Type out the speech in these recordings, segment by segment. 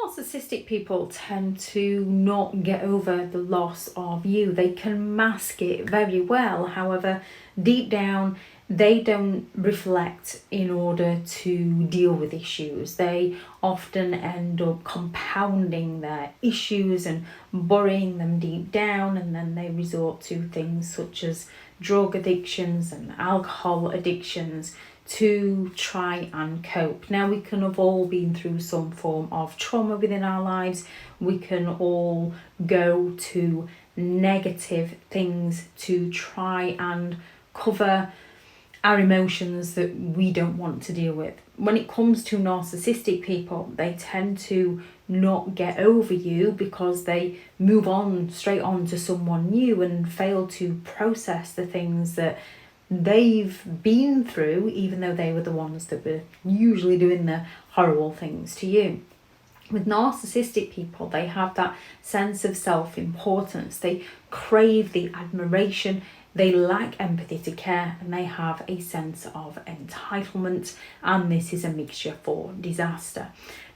Narcissistic people tend to not get over the loss of you. They can mask it very well. However, deep down, they don't reflect in order to deal with issues. They often end up compounding their issues and burying them deep down, and then they resort to things such as drug addictions and alcohol addictions to try and cope. Now, we can have all been through some form of trauma within our lives. We can all go to negative things to try and cover our emotions that we don't want to deal with. When it comes to narcissistic people, they tend to not get over you because they move on straight on to someone new and fail to process the things that they've been through, even though they were the ones that were usually doing the horrible things to you. With narcissistic people, they have that sense of self-importance. They crave the admiration. They lack empathy to care, and they have a sense of entitlement, and this is a mixture for disaster.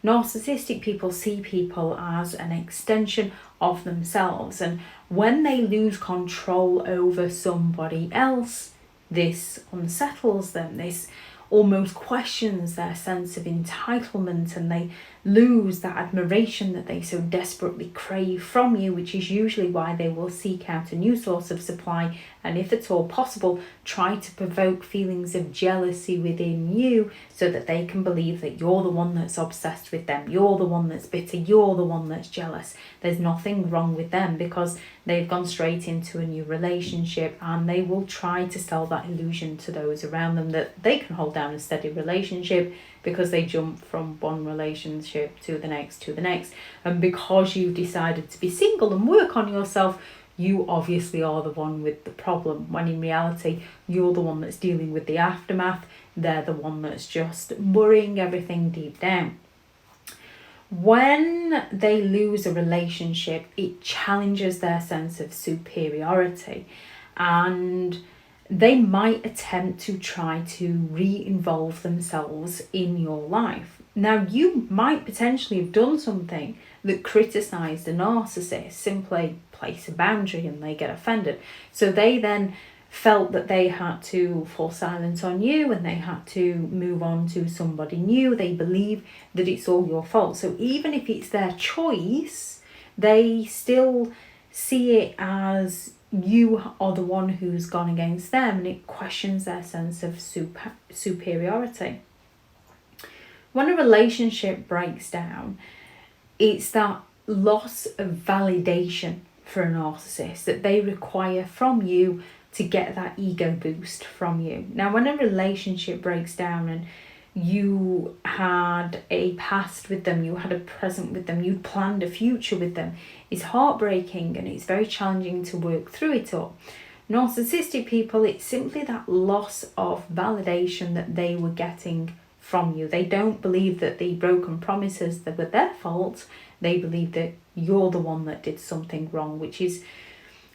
Narcissistic people see people as an extension of themselves, and when they lose control over somebody else, this unsettles them. This almost questions their sense of entitlement, and they lose that admiration that they so desperately crave from you, which is usually why they will seek out a new source of supply, and if at all possible, try to provoke feelings of jealousy within you so that they can believe that you're the one that's obsessed with them, you're the one that's bitter, you're the one that's jealous. There's nothing wrong with them because they've gone straight into a new relationship, and they will try to sell that illusion to those around them that they can hold down a steady relationship because they jump from one relationship to the next, and because you've decided to be single and work on yourself, you obviously are the one with the problem, when in reality you're the one that's dealing with the aftermath. They're the one that's just burying everything deep down. When they lose a relationship, it challenges their sense of superiority, and they might attempt to try to re-involve themselves in your life. Now, you might potentially have done something that criticised a narcissist, simply place a boundary and they get offended. So they then felt that they had to fall silent on you and they had to move on to somebody new. They believe that it's all your fault. So even if it's their choice, they still see it as you are the one who's gone against them, and it questions their sense of superiority. When a relationship breaks down, it's that loss of validation for a narcissist that they require from you to get that ego boost from you. Now, when a relationship breaks down and you had a past with them, you had a present with them, you'd planned a future with them, it's heartbreaking and it's very challenging to work through it all. Narcissistic people, it's simply that loss of validation that they were getting from you. They don't believe that the broken promises that were their fault. They believe that you're the one that did something wrong, which is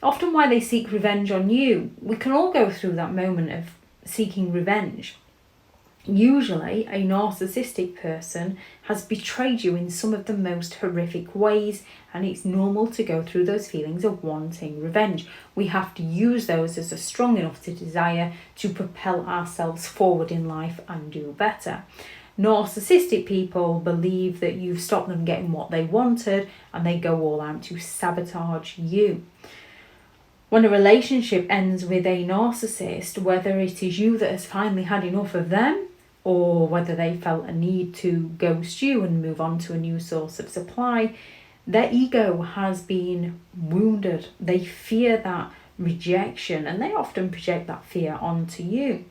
often why they seek revenge on you. We can all go through that moment of seeking revenge. Usually, a narcissistic person has betrayed you in some of the most horrific ways, and it's normal to go through those feelings of wanting revenge. We have to use those as a strong enough to desire to propel ourselves forward in life and do better. Narcissistic people believe that you've stopped them getting what they wanted, and they go all out to sabotage you. When a relationship ends with a narcissist, whether it is you that has finally had enough of them, or whether they felt a need to ghost you and move on to a new source of supply, their ego has been wounded. They fear that rejection, and they often project that fear onto you.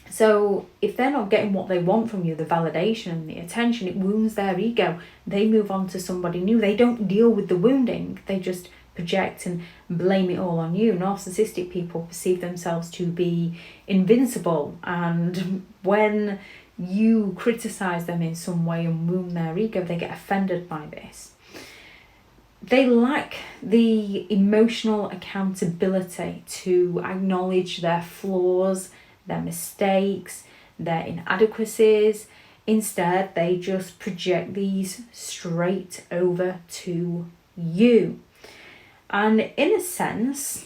So if they're not getting what they want from you, the validation and the attention, it wounds their ego. They move on to somebody new. They don't deal with the wounding. They just project and blame it all on you. Narcissistic people perceive themselves to be invincible, and when you criticize them in some way and wound their ego, they get offended by this. They lack the emotional accountability to acknowledge their flaws, their mistakes, their inadequacies. Instead, they just project these straight over to you. And in a sense,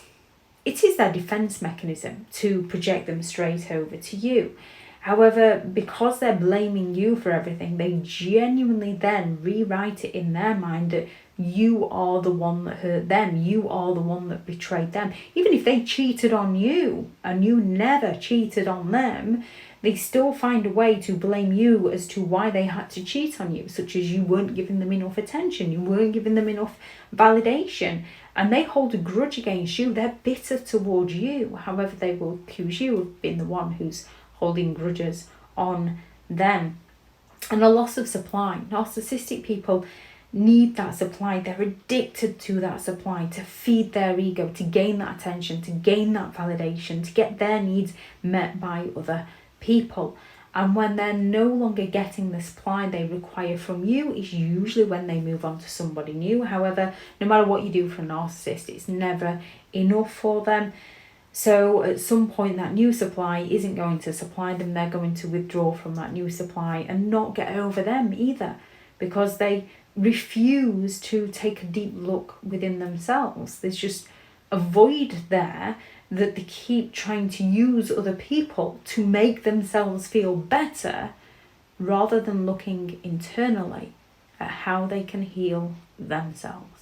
it is their defense mechanism to project them straight over to you. However, because they're blaming you for everything, they genuinely then rewrite it in their mind that you are the one that hurt them, you are the one that betrayed them. Even if they cheated on you and you never cheated on them, they still find a way to blame you as to why they had to cheat on you, such as you weren't giving them enough attention, you weren't giving them enough validation, and they hold a grudge against you. They're bitter towards you. However, they will accuse you of being the one who's holding grudges on them. And a loss of supply. Narcissistic people need that supply. They're addicted to that supply to feed their ego, to gain that attention, to gain that validation, to get their needs met by other people. And when they're no longer getting the supply they require from you, is usually when they move on to somebody new. However, no matter what you do for a narcissist, it's never enough for them. So at some point that new supply isn't going to supply them. They're going to withdraw from that new supply and not get over them either, because they refuse to take a deep look within themselves. There's just a void there that they keep trying to use other people to make themselves feel better, rather than looking internally at how they can heal themselves.